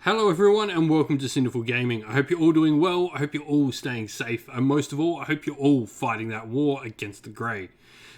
Hello everyone and welcome to Sinful Gaming. I hope you're all doing well, I hope you're all staying safe, and most of all, I hope you're all fighting that war against the Grey.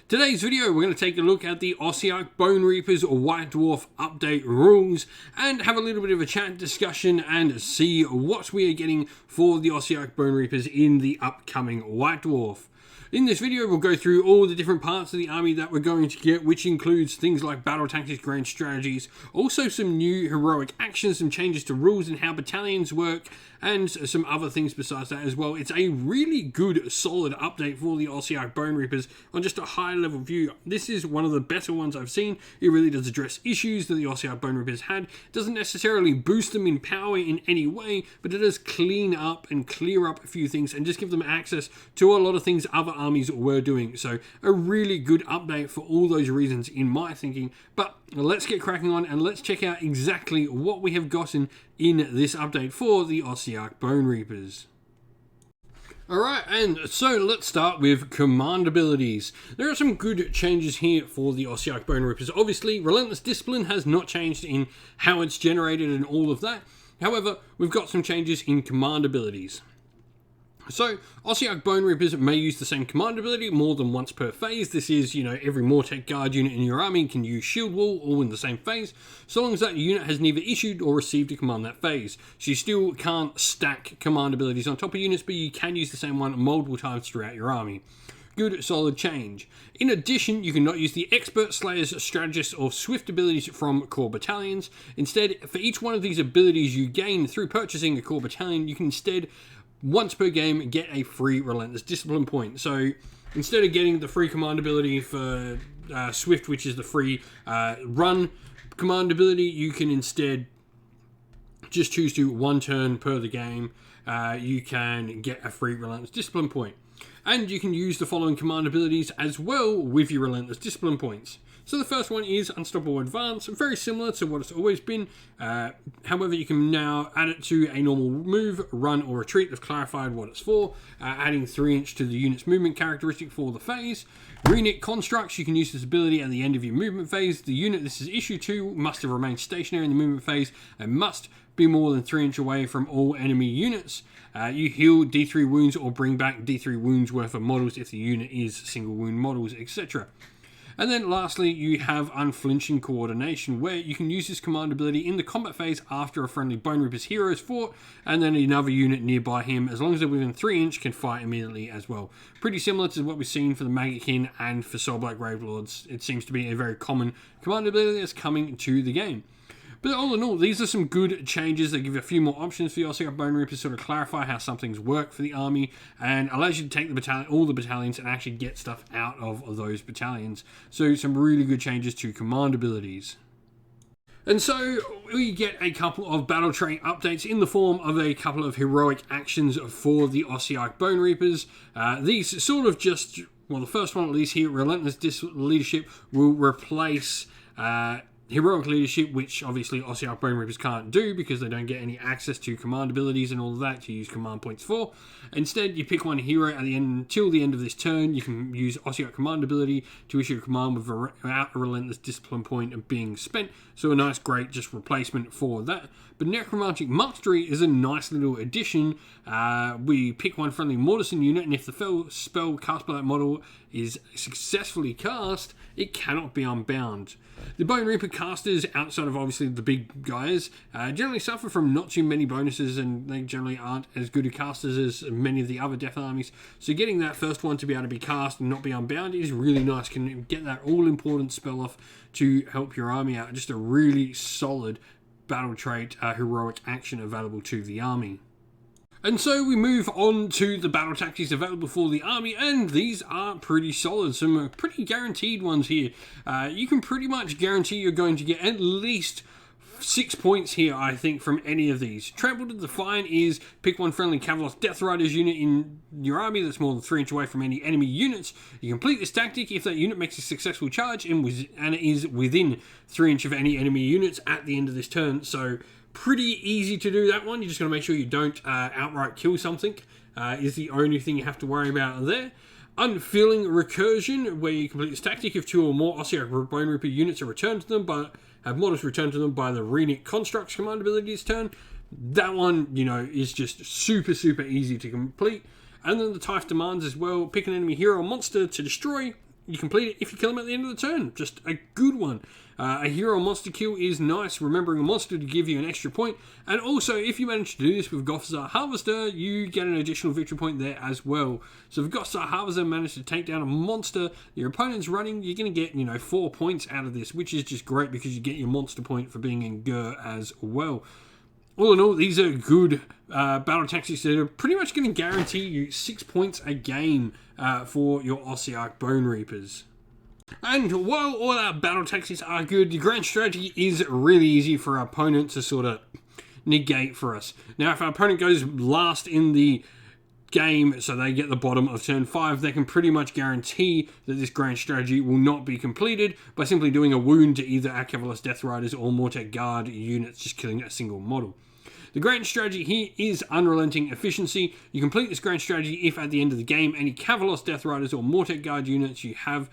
Today's video, we're going to take a look at the Ossiarch Bonereaper's White Dwarf update rules and have a little bit of a chat discussion and see what we are getting for the Ossiarch Bonereapers in the upcoming White Dwarf. In this video, we'll go through all the different parts of the army that we're going to get, which includes things like battle tactics, grand strategies, also some new heroic actions, some changes to rules and how battalions work, and some other things besides that as well. It's a really good, solid update for the Ossiarch Bonereapers on just a high-level view. This is one of the better ones I've seen. It really does address issues that the Ossiarch Bonereapers had. It doesn't necessarily boost them in power in any way, but it does clean up and clear up a few things and just give them access to a lot of things other armies were doing. So a really good update for all those reasons in my thinking. But let's get cracking on and let's check out exactly what we have gotten in this update for the Ossiarch Bonereapers. Alright, and so let's start with command abilities. There are some good changes here for the Ossiarch Bonereapers. Obviously, Relentless Discipline has not changed in how it's generated and all of that. However, we've got some changes in command abilities. So, Ossiarch Bonereapers may use the same command ability more than once per phase. This is, every Mortec Guard unit in your army can use Shield Wall all in the same phase, so long as that unit has neither issued or received a command that phase. So you still can't stack command abilities on top of units, but you can use the same one multiple times throughout your army. Good, solid change. In addition, you cannot use the Expert, Slayers, Strategist, or Swift abilities from core battalions. Instead, for each one of these abilities you gain through purchasing a core battalion, you can instead once per game get a free Relentless Discipline point. So instead of getting the free command ability for Swift, which is the free run command ability, you can instead just choose to one turn per the game. You can get a free Relentless Discipline point. And you can use the following command abilities as well with your Relentless Discipline points. So the first one is Unstoppable Advance, very similar to what it's always been. However, you can now add it to a normal move, run, or retreat. They've clarified what it's for, adding 3-inch to the unit's movement characteristic for the phase. Reknit Constructs, you can use this ability at the end of your movement phase. The unit this is issued to must have remained stationary in the movement phase and must be more than 3 inches away from all enemy units. You heal D3 wounds or bring back D3 wounds worth of models if the unit is single wound models, etc. And then lastly, you have Unflinching Coordination, where you can use this command ability in the combat phase after a friendly Bonereaper's hero is fought, and then another unit nearby him, as long as they're within 3 inch, can fight immediately as well. Pretty similar to what we've seen for the Maggotkin and for Soulblight Gravelords. It seems to be a very common command ability that's coming to the game. But all in all, these are some good changes that give you a few more options for the Ossiarch Bonereapers to sort of clarify how some things work for the army and allows you to take all the battalions and actually get stuff out of those battalions. So some really good changes to command abilities. And so we get a couple of battle trait updates in the form of a couple of heroic actions for the Ossiarch Bonereapers. These sort of just, well, the first one at least here, Relentless Leadership, will replace Heroic Leadership, which obviously Ossiarch Bonereapers can't do because they don't get any access to command abilities and all of that to use command points for. Instead, you pick one hero at the end until the end of this turn. You can use Ossiarch command ability to issue a command without a Relentless Discipline point being spent. So a nice, great just replacement for that. But Necromantic Mastery is a nice little addition. We pick one friendly Mortison unit, and if the spell cast by that model is successfully cast, it cannot be unbound. The Bonereaper casters, outside of obviously the big guys, generally suffer from not too many bonuses, and they generally aren't as good at casters as many of the other Death Armies. So getting that first one to be able to be cast and not be unbound is really nice. Can get that all-important spell off to help your army out. Just a really solid battle trait, heroic action available to the army. And so we move on to the battle tactics available for the army, and these are pretty solid. Some pretty guaranteed ones here. You can pretty much guarantee you're going to get at least 6 points here, I think, from any of these. Trample to Define is pick one friendly Kavalos Death Riders unit in your army that's more than 3 inches away from any enemy units. You complete this tactic if that unit makes a successful charge and it is within 3 inches of any enemy units at the end of this turn. So pretty easy to do that one. You just got to make sure you don't outright kill something. Is the only thing you have to worry about there. Unfeeling Recursion, where you complete this tactic if 2 or more Ossiarch Bonereaper units are returned to them, but have models returned to them by the Reknit Constructs command ability this turn. That one, you know, is just super, super easy to complete. And then the Typh demands as well, pick an enemy hero or monster to destroy. You complete it if you kill him at the end of the turn. Just a good one. A hero monster kill is nice, remembering a monster to give you an extra point. And also, if you manage to do this with Ossiarch Harvester, you get an additional victory point there as well. So if Ossiarch Harvester managed to take down a monster your opponent's running, you're going to get, you know, 4 points out of this, which is just great because you get your monster point for being in Gur as well. All in all, these are good battle tactics that are pretty much going to guarantee you 6 points a game for your Ossiarch Bonereapers. And while all our battle tactics are good, the grand strategy is really easy for our opponent to sort of negate for us. Now, if our opponent goes last in the game, so they get the bottom of turn 5, they can pretty much guarantee that this grand strategy will not be completed by simply doing a wound to either our Cavalos Death Riders or Mortek Guard units, just killing a single model. The grand strategy here is Unrelenting Efficiency. You complete this grand strategy if at the end of the game any Cavalos Death Riders or Mortek Guard units you have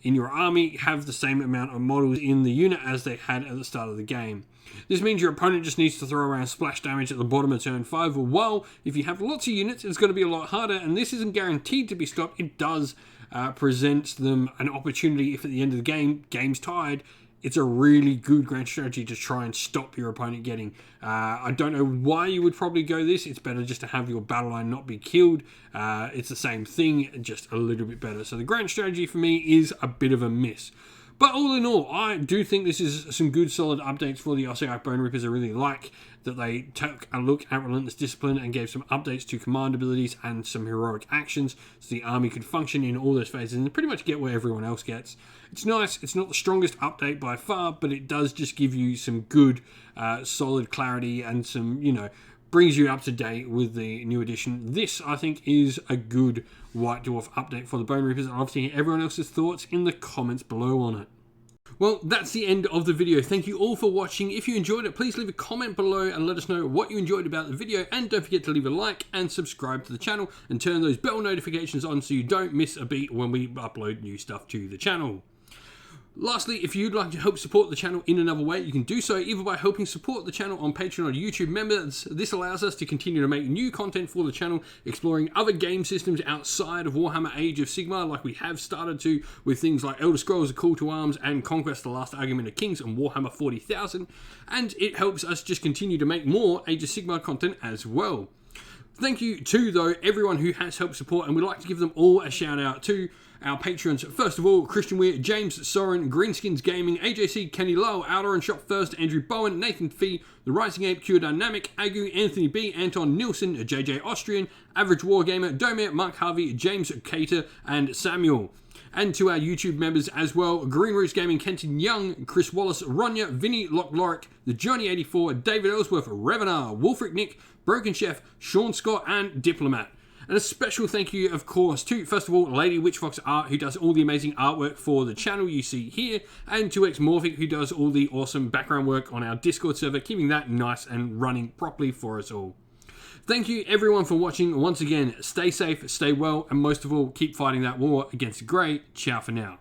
in your army have the same amount of models in the unit as they had at the start of the game. This means your opponent just needs to throw around splash damage at the bottom of turn 5, while if you have lots of units, it's going to be a lot harder, and this isn't guaranteed to be stopped. It does present them an opportunity if at the end of the game's tied. It's a really good grand strategy to try and stop your opponent getting. I don't know why you would probably go this. It's better just to have your battle line not be killed. It's the same thing, just a little bit better. So the grand strategy for me is a bit of a miss. But all in all, I do think this is some good solid updates for the Ossiarch Bonereapers. I really like that they took a look at Relentless Discipline and gave some updates to command abilities and some heroic actions so the army could function in all those phases and pretty much get what everyone else gets. It's nice. It's not the strongest update by far, but it does just give you some good, solid clarity and some, you know, brings you up to date with the new edition. This, I think, is a good White Dwarf update for the Bonereapers. I'd love to hear everyone else's thoughts in the comments below on it. Well, that's the end of the video. Thank you all for watching. If you enjoyed it, please leave a comment below and let us know what you enjoyed about the video. And don't forget to leave a like and subscribe to the channel and turn those bell notifications on so you don't miss a beat when we upload new stuff to the channel. Lastly, if you'd like to help support the channel in another way, you can do so either by helping support the channel on Patreon or YouTube members. This allows us to continue to make new content for the channel, exploring other game systems outside of Warhammer Age of Sigmar, like we have started to with things like Elder Scrolls: A Call to Arms and Conquest: The Last Argument of Kings and Warhammer 40,000. And it helps us just continue to make more Age of Sigmar content as well. Thank you to, though, everyone who has helped support, and we'd like to give them all a shout out to our patrons. First of all, Christian Weir, James Soren, Greenskins Gaming, AJC, Kenny Lowe, Outer and Shop First, Andrew Bowen, Nathan Fee, The Rising Ape, Cure Dynamic, Agu, Anthony B, Anton Nilsson, JJ Austrian, Average Wargamer, Domir, Mark Harvey, James Cater, and Samuel. And to our YouTube members as well, Green Roots Gaming, Kenton Young, Chris Wallace, Ronya, Vinny Lockloric, The Johnny 84, David Ellsworth, Revenar, Wolfric Nick, Broken Chef, Sean Scott, and Diplomat. And a special thank you, of course, to, first of all, Lady Witchfox Art, who does all the amazing artwork for the channel you see here, and to Xmorphic, who does all the awesome background work on our Discord server, keeping that nice and running properly for us all. Thank you, everyone, for watching. Once again, stay safe, stay well, and most of all, keep fighting that war against Grey. Ciao for now.